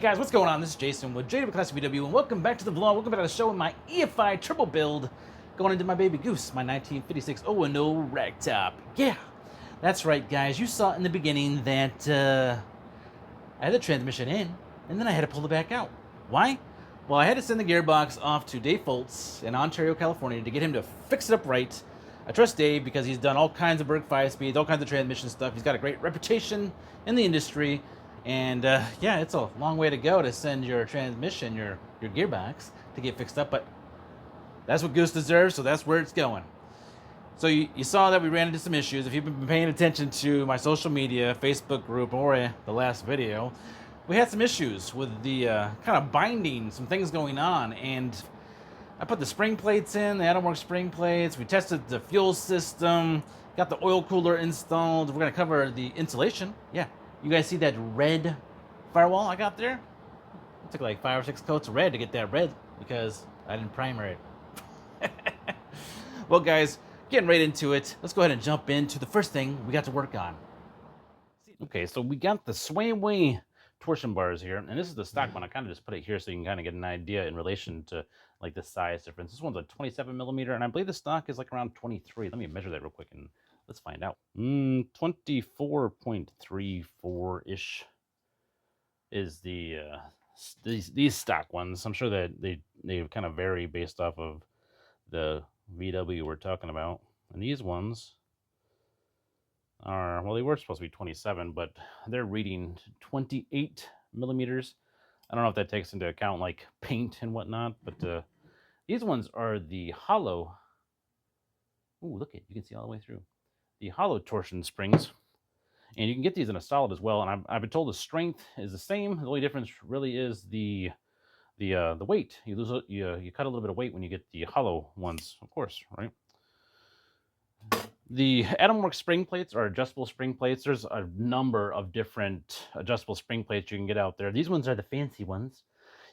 guys, what's going on? This is Jason with JWClassicVW, and welcome back to the vlog. Welcome back to the show in my EFI turbo build, going into my baby Goose, my 1956 010 ragtop. Yeah, that's right, guys. You saw in the beginning that I had the transmission in, and then I had to pull it back out. Why? Well, I had to send the gearbox off to Dave Foltz in Ontario, California, to get him to fix it up right. I trust Dave because he's done all kinds of Berg 5-speeds, all kinds of transmission stuff. He's got a great reputation in the industry. And yeah, it's a long way to go to send your transmission, your gearbox, to get fixed up. But that's what Goose deserves, so that's where it's going. So you saw that we ran into some issues. If you've been paying attention to my social media, Facebook group, or the last video, we had some issues with the kind of binding, some things going on. And I put the spring plates in, the Atomworks spring plates. We tested the fuel system, got the oil cooler installed. We're going to cover the insulation. Yeah. You guys see that red firewall I got there? It took like 5 or 6 coats of red to get that red because I didn't primer it. Well, guys, getting right into it. Let's go ahead and jump into the first thing we got to work on. Okay, so we got the Swayway torsion bars here, and this is the stock one. I kind of just put it here so you can kind of get an idea in relation to like the size difference. This one's a 27 millimeter, and I believe the stock is like around 23. Let me measure that real quick and let's find out. 24.34-ish is the these stock ones. I'm sure that they kind of vary based off of the VW we're talking about. And these ones are, well, they were supposed to be 27, but they're reading 28 millimeters. I don't know if that takes into account like paint and whatnot, but these ones are the hollow. Ooh, look it, you can see all the way through. The hollow torsion springs, and you can get these in a solid as well. And I've been told the strength is the same. The only difference really is the weight. You lose you cut a little bit of weight when you get the hollow ones, of course, right? The Atomworks spring plates are adjustable spring plates. There's a number of different adjustable spring plates you can get out there. These ones are the fancy ones.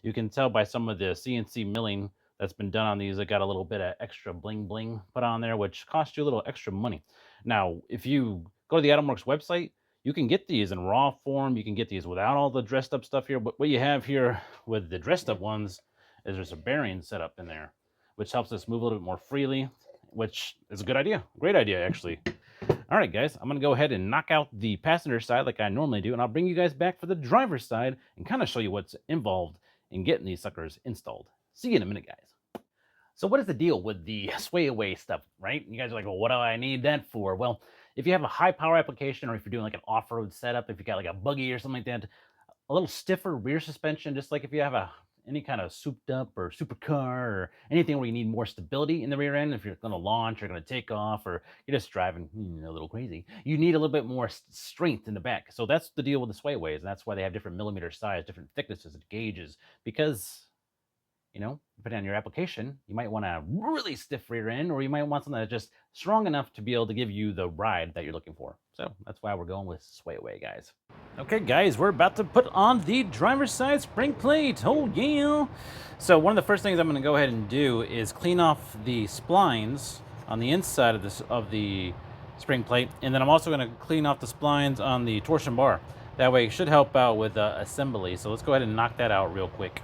You can tell by some of the CNC milling that's been done on these. It got a little bit of extra bling bling put on there, which costs you a little extra money. Now, if you go to the Atomworks website, you can get these in raw form. You can get these without all the dressed up stuff here. But what you have here with the dressed up ones is there's a bearing set up in there, which helps us move a little bit more freely, which is a good idea. Great idea, actually. All right, guys, I'm going to go ahead and knock out the passenger side like I normally do, and I'll bring you guys back for the driver's side and kind of show you what's involved in getting these suckers installed. See you in a minute, guys. So what is the deal with the Swayway stuff, right? You guys are like, well, what do I need that for? Well, if you have a high power application, or if you're doing like an off-road setup, if you got like a buggy or something like that, a little stiffer rear suspension, just like if you have any kind of souped up or supercar or anything where you need more stability in the rear end, if you're going to launch or going to take off, or you're just driving a little crazy, you need a little bit more strength in the back. So that's the deal with the Swayways, and that's why they have different millimeter size, different thicknesses and gauges, because depending on your application, you might want a really stiff rear end, or you might want something that's just strong enough to be able to give you the ride that you're looking for. So that's why we're going with Swayway, guys. Okay, guys, we're about to put on the driver's side spring plate. Oh, yeah. So one of the first things I'm going to go ahead and do is clean off the splines on the inside of the spring plate, and then I'm also going to clean off the splines on the torsion bar. That way it should help out with assembly. So let's go ahead and knock that out real quick.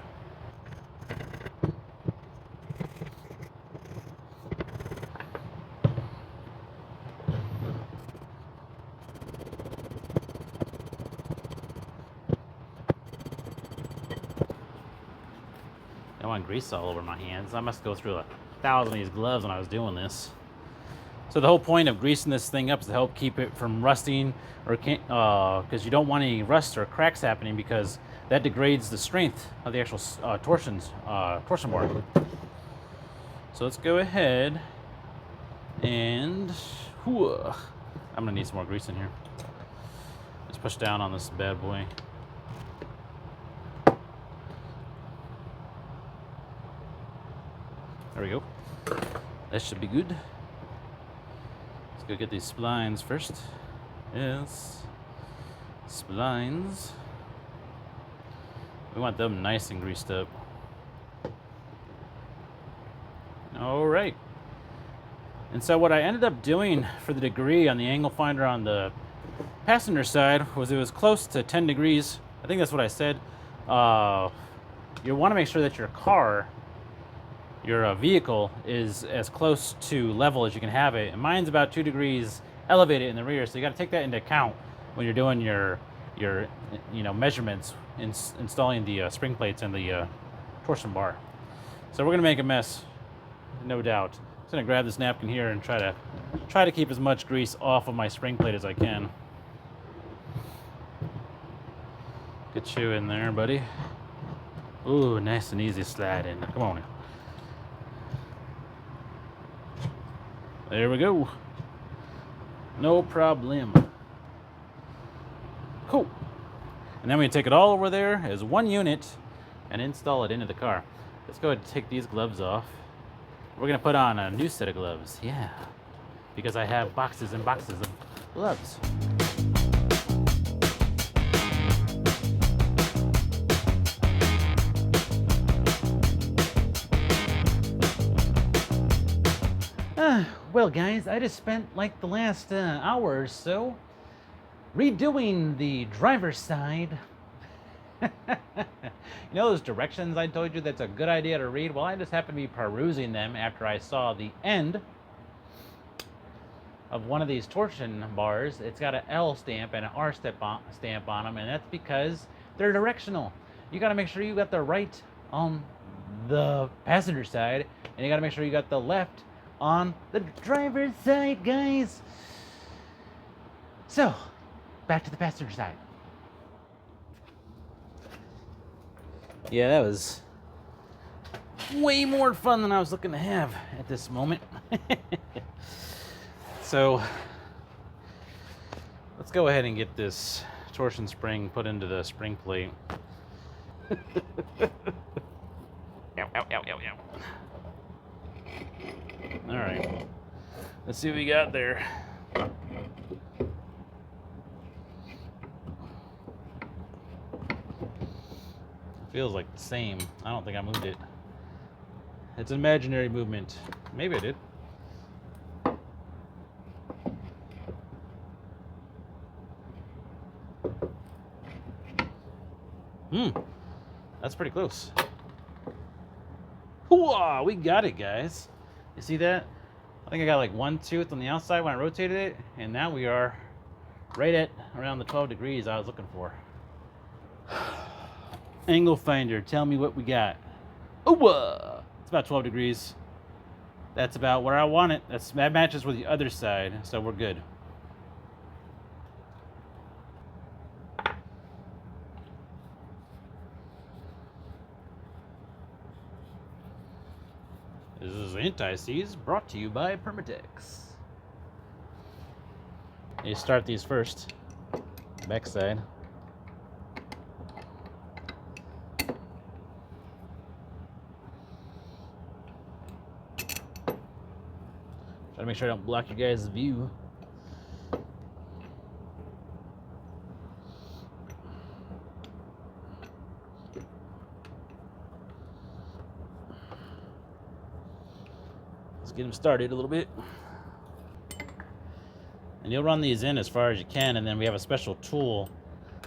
I want grease all over my hands. I must go through 1,000 of these gloves when I was doing this. So the whole point of greasing this thing up is to help keep it from rusting, or because you don't want any rust or cracks happening, because that degrades the strength of the actual torsion bar. So let's go ahead and I'm gonna need some more grease in here. Let's push down on this bad boy. There we go. That should be good. Let's go get these splines first. Yes. Splines. We want them nice and greased up. All right. And so what I ended up doing for the degree on the angle finder on the passenger side was it was close to 10 degrees. I think that's what I said. you want to make sure that your car, your vehicle, is as close to level as you can have it. And mine's about 2 degrees elevated in the rear, so you got to take that into account when you're doing your measurements installing the spring plates and the torsion bar. So we're gonna make a mess, no doubt. I'm just gonna grab this napkin here and try to keep as much grease off of my spring plate as I can. Get you in there, buddy. Ooh, nice and easy slide in. Come on. There we go. No problem. Cool. And then we take it all over there as one unit and install it into the car. Let's go ahead and take these gloves off. We're gonna put on a new set of gloves. Yeah, because I have boxes and boxes of gloves. Well, guys, I just spent like the last hour or so redoing the driver's side. You know those directions I told you that's a good idea to read? Well, I just happened to be perusing them after I saw the end of one of these torsion bars. It's got an L stamp and an R stamp on them, and that's because they're directional. You got to make sure you got the right on the passenger side, and you got to make sure you got the left on the driver's side, guys. So, back to the passenger side. Yeah, that was way more fun than I was looking to have at this moment. So, let's go ahead and get this torsion spring put into the spring plate. Ow, ow, ow, ow, ow. All right, let's see what we got there. Feels like the same. I don't think I moved it. It's an imaginary movement. Maybe I did. That's pretty close. Hoo-ah, we got it, guys. You see that? I think I got like one tooth on the outside when I rotated it, and now we are right at around the 12 degrees I was looking for. Angle finder, tell me what we got. Ooh, it's about 12 degrees. That's about where I want it. That matches with the other side, so we're good. This is Anti-Seize, brought to you by Permatex. You start these first, back side. Try to make sure I don't block you guys' view. Let's get them started a little bit. And you'll run these in as far as you can, and then we have a special tool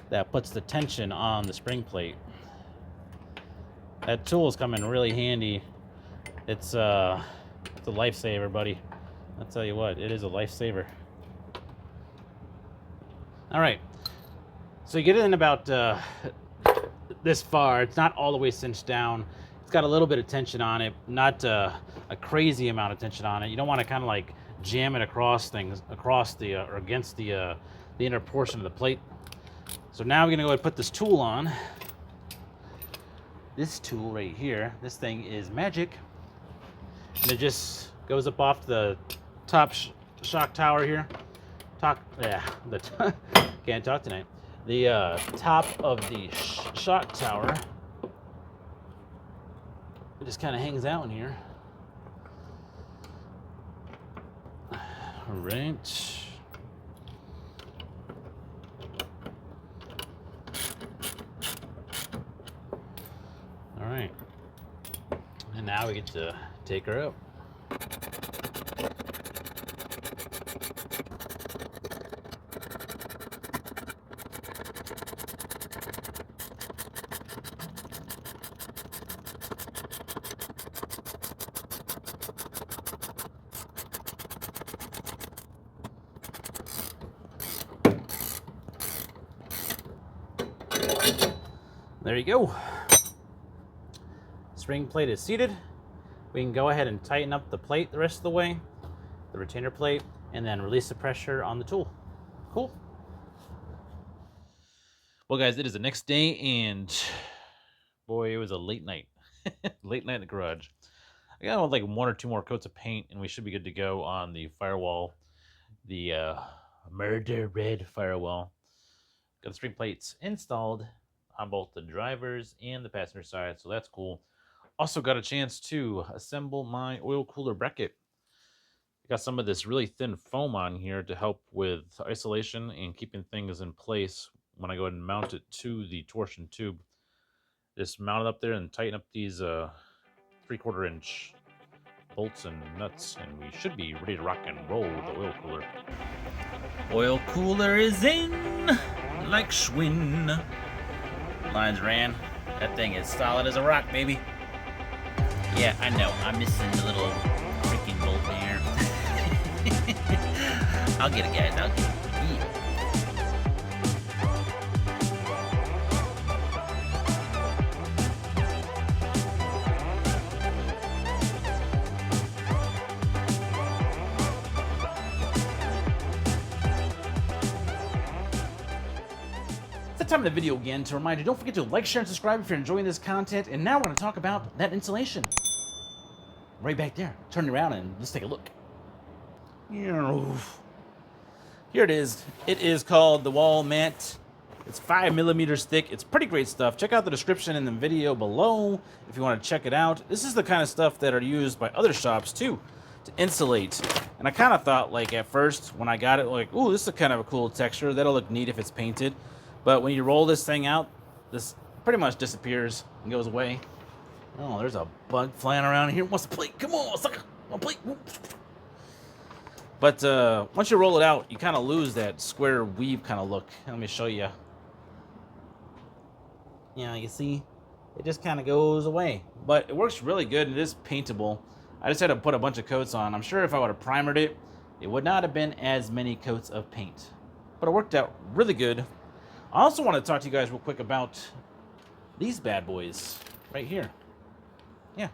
that puts the tension on the spring plate. That tool is coming really handy. It's a lifesaver, buddy. I'll tell you what, it is a lifesaver. All right, so you get it in about this far. It's not all the way cinched down. It's got a little bit of tension on it, not a crazy amount of tension on it. You don't want to kind of like jam it across or against the inner portion of the plate. So now we're gonna go ahead and put this tool on. This tool right here, this thing is magic, and it just goes up off the top shock tower here. Can't talk tonight. The top of the shock tower. It just kind of hangs out in here. All right. All right. And now we get to take her out. There you go. Spring plate is seated. We can go ahead and tighten up the plate the rest of the way, the retainer plate, and then release the pressure on the tool. Cool. Well, guys, it is the next day, and boy, it was a late night. Late night in the garage. I got like 1 or 2 more coats of paint, and we should be good to go on the firewall, the murder red firewall. Got the spring plates installed on both the driver's and the passenger side, so that's cool. Also got a chance to assemble my oil cooler bracket. I got some of this really thin foam on here to help with isolation and keeping things in place when I go ahead and mount it to the torsion tube. Just mount it up there and tighten up these 3/4 inch bolts and nuts, and we should be ready to rock and roll with the oil cooler. Oil cooler is in like Schwinn. Lines ran. That thing is solid as a rock, baby. Yeah, I know. I'm missing the little freaking bolt there. I'll get it, guys. I'll get it. Yeah. It's the time of the video again to remind you, don't forget to like, share, and subscribe if you're enjoying this content. And now we're going to talk about that insulation. Right back there. Turn around and let's take a look. Here it is. It is called the wall mat. It's 5 millimeters thick. It's pretty great stuff. Check out the description in the video below if you want to check it out. This is the kind of stuff that are used by other shops too to insulate. And I kind of thought, like, at first when I got it, like, ooh, this is kind of a cool texture. That'll look neat if it's painted. But when you roll this thing out, this pretty much disappears and goes away. Oh, there's a bug flying around here. Wants to play? Come on, sucker. Want to play? But once you roll it out, you kind of lose that square weave kind of look. Let me show you. Yeah, you see? It just kind of goes away. But it works really good. It is paintable. I just had to put a bunch of coats on. I'm sure if I would have primered it, it would not have been as many coats of paint. But it worked out really good. I also want to talk to you guys real quick about these bad boys right here. Yeah.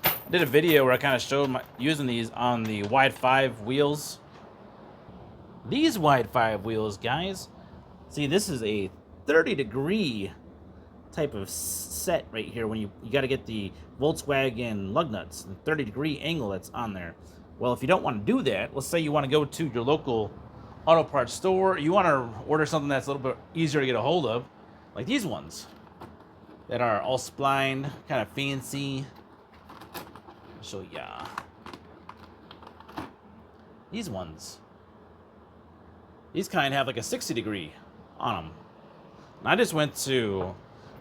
I did a video where I kind of showed using these on the wide 5 wheels. These wide 5 wheels, guys. See, this is a 30-degree type of set right here when you got to get the Volkswagen lug nuts, the 30-degree angle that's on there. Well, if you don't want to do that, let's say you want to go to your local auto parts store, you want to order something that's a little bit easier to get a hold of, like these ones that are all splined, kind of fancy. I'll show ya. These ones. These kind have like a 60-degree on them. And I just went to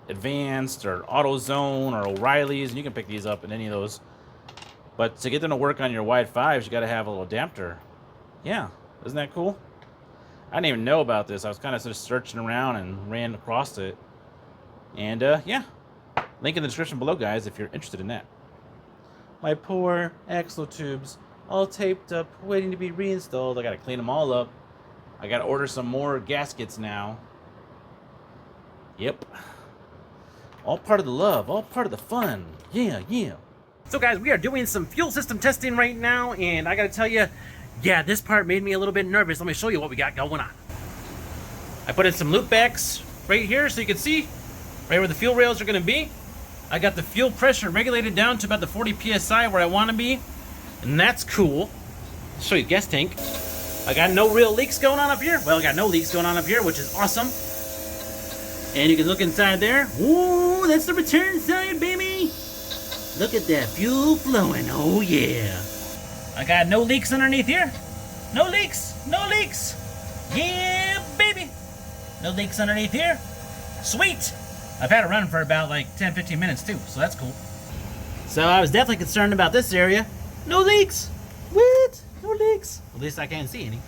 Advanced or AutoZone or O'Reilly's, and you can pick these up in any of those. But to get them to work on your wide 5s, you got to have a little adapter. Yeah, isn't that cool? I didn't even know about this. I was kind of just searching around and ran across it. And, yeah. Link in the description below, guys, if you're interested in that. My poor axle tubes, all taped up, waiting to be reinstalled. I got to clean them all up. I got to order some more gaskets now. Yep. All part of the love. All part of the fun. Yeah, yeah. So, guys, we are doing some fuel system testing right now. And I got to tell you, yeah, this part made me a little bit nervous. Let me show you what we got going on. I put in some loop backs right here so you can see right where the fuel rails are going to be. I got the fuel pressure regulated down to about the 40 psi where I want to be. And that's cool. I'll show you the gas tank. I got no real leaks going on up here. Well, I got no leaks going on up here, which is awesome. And you can look inside there. Ooh, that's the return side, baby. Look at that fuel flowing. Oh, yeah. I got no leaks underneath here. No leaks. No leaks. Yeah, baby. No leaks underneath here. Sweet. I've had it running for about like 10-15 minutes too, so that's cool. So I was definitely concerned about this area. No leaks. What? No leaks. At least I can't see any.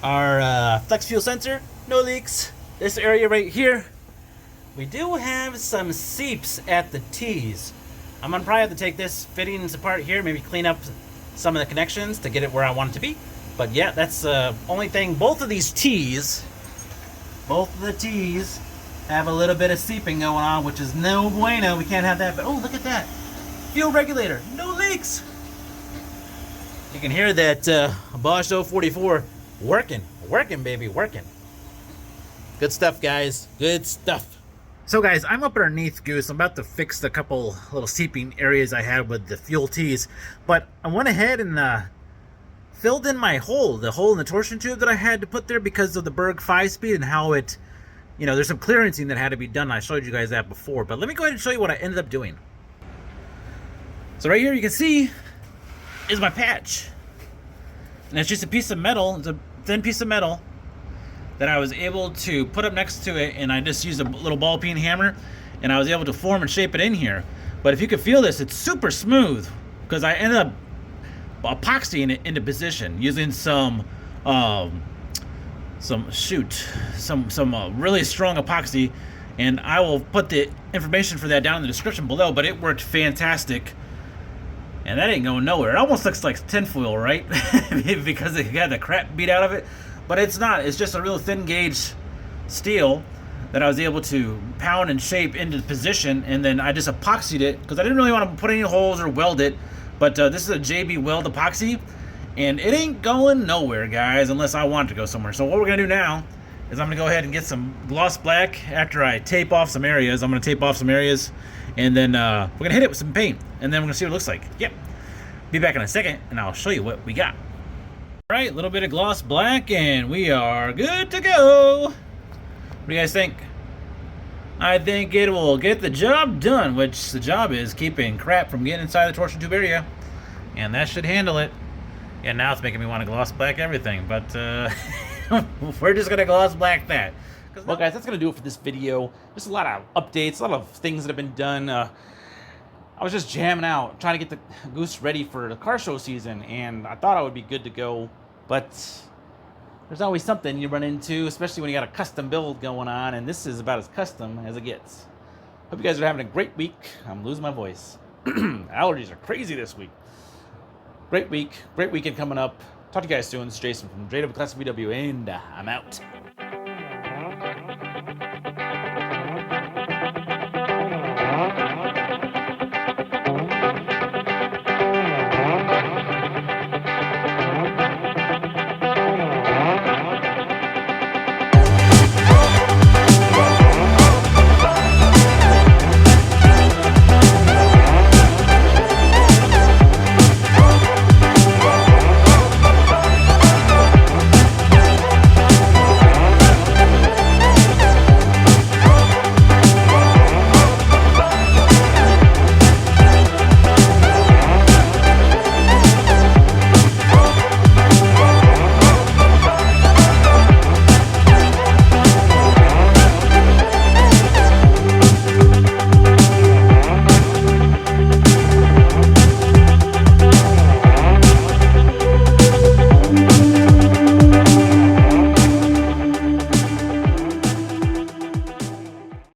Our flex fuel sensor. No leaks. This area right here. We do have some seeps at the T's. I'm gonna probably have to take this fittings apart here, maybe clean up some of the connections to get it where I want it to be. But yeah, that's the only thing. Both of these T's both of the T's have a little bit of seeping going on, which is no bueno. We can't have that. But oh, look at that. Fuel regulator, no leaks. You can hear that Bosch 044 working, baby, working. Good stuff, guys. Good stuff. So, guys, I'm up underneath Goose. I'm about to fix the couple little seeping areas I had with the fuel T's. But I went ahead and filled in my hole, the hole in the torsion tube that I had to put there because of the Berg 5-speed and how it, you know, there's some clearancing that had to be done. I showed you guys that before. But let me go ahead and show you what I ended up doing. So right here you can see is my patch. And it's just a piece of metal. It's a thin piece of metal that I was able to put up next to it, and I just used a little ball peen hammer, and I was able to form and shape it in here. But if you could feel this, it's super smooth because I ended up epoxying it into position using some really strong epoxy, and I will put the information for that down in the description below. But it worked fantastic, and that ain't going nowhere. It almost looks like tinfoil, right? Because it got the crap beat out of it. But it's not. It's just a real thin gauge steel that I was able to pound and shape into position, and then I just epoxied it because I didn't really want to put any holes or weld it. But this is a JB Weld epoxy, and it ain't going nowhere, guys, unless I want it to go somewhere. So what we're going to do now is I'm going to go ahead and get some gloss black after I tape off some areas. I'm going to tape off some areas, and then we're going to hit it with some paint, and then we're going to see what it looks like. Yep. Be back in a second, and I'll show you what we got. All right, a little bit of gloss black, and we are good to go. What do you guys think? I think it will get the job done, which the job is keeping crap from getting inside the torsion tube area, and that should handle it. And now it's making me want to gloss black everything, but we're just gonna gloss black that. Well, guys, that's gonna do it for this video. Just a lot of updates, a lot of things that have been done. I was just jamming out, trying to get the Goose ready for the car show season, and I thought I would be good to go, but there's always something you run into, especially when you got a custom build going on, and this is about as custom as it gets. Hope you guys are having a great week. I'm losing my voice. Allergies are crazy this week. Great week, great weekend coming up. Talk to you guys soon. This is Jason from JWClassicVW, and I'm out.